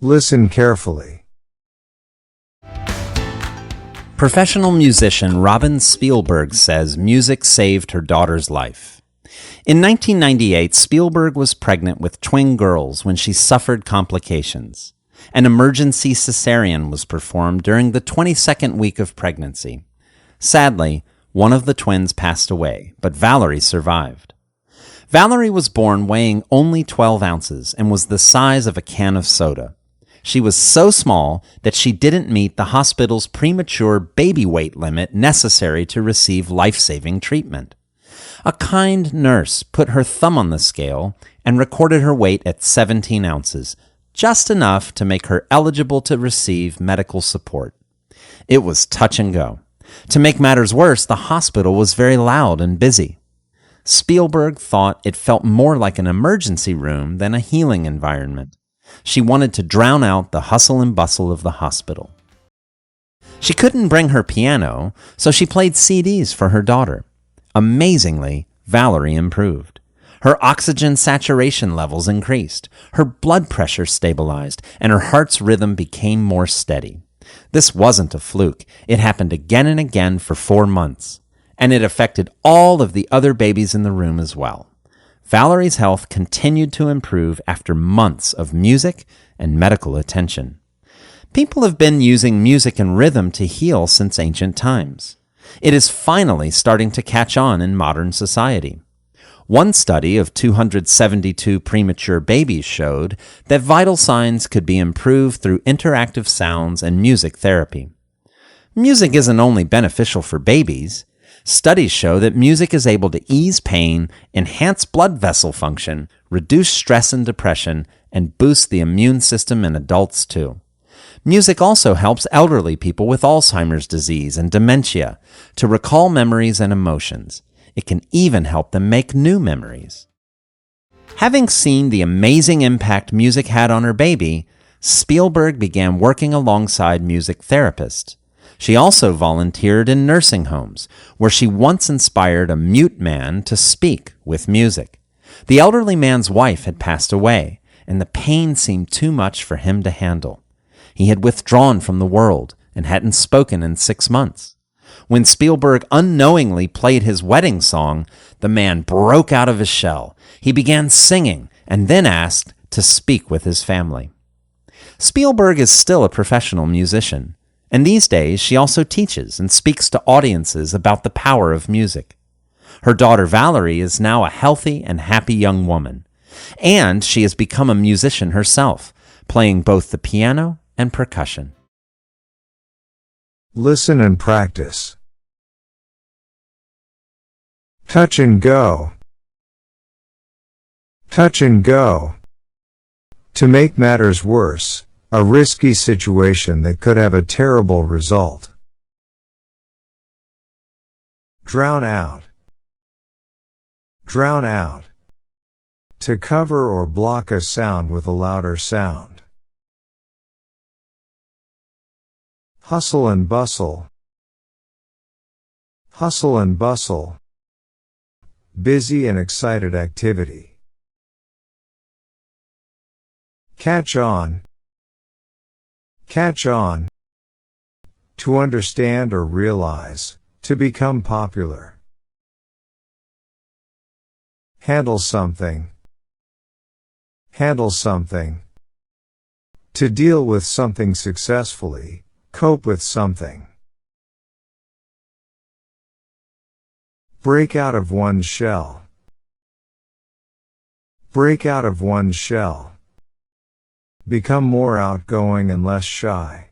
Listen carefully. Professional musician Robin Spielberg says music saved her daughter's life. In 1998, Spielberg was pregnant with twin girls when she suffered complications. An emergency cesarean was performed during the 22nd week of pregnancy. Sadly, one of the twins passed away, but Valerie survived. Valerie was born weighing only 12 ounces and was the size of a can of soda. She was so small that she didn't meet the hospital's premature baby weight limit necessary to receive life-saving treatment. A kind nurse put her thumb on the scale and recorded her weight at 17 ounces, just enough to make her eligible to receive medical support. It was touch and go. To make matters worse, the hospital was very loud and busy. Spielberg thought it felt more like an emergency room than a healing environment. She wanted to drown out the hustle and bustle of the hospital. She couldn't bring her piano, so she played CDs for her daughter. Amazingly, Valerie improved. Her oxygen saturation levels increased, her blood pressure stabilized, and her heart's rhythm became more steady. This wasn't a fluke. It happened again and again for 4 months, and it affected all of the other babies in the room as well. Valerie's health continued to improve after months of music and medical attention. People have been using music and rhythm to heal since ancient times. It is finally starting to catch on in modern society. One study of 272 premature babies showed that vital signs could be improved through interactive sounds and music therapy. Music isn't only beneficial for babies. Studies show that music is able to ease pain, enhance blood vessel function, reduce stress and depression, and boost the immune system in adults too. Music also helps elderly people with Alzheimer's disease and dementia to recall memories and emotions. It can even help them make new memories. Having seen the amazing impact music had on her baby, Spielberg began working alongside music therapists. She also volunteered in nursing homes, where she once inspired a mute man to speak with music. The elderly man's wife had passed away, and the pain seemed too much for him to handle. He had withdrawn from the world and hadn't spoken in 6 months. When Spielberg unknowingly played his wedding song, the man broke out of his shell. He began singing and then asked to speak with his family. Spielberg is still a professional musician, and these days she also teaches and speaks to audiences about the power of music. Her daughter Valerie is now a healthy and happy young woman, and she has become a musician herself, playing both the piano and percussion. Listen and practice. Touch and go. Touch and go. To make matters worse, a risky situation that could have a terrible result. Drown out. Drown out. To cover or block a sound with a louder sound. Hustle and bustle. Hustle and bustle. Busy and excited activity. Catch on. Catch on. To understand or realize, to become popular. Handle something. Handle something. To deal with something successfully, cope with something. Break out of one's shell. Break out of one's shell. Become more outgoing and less shy.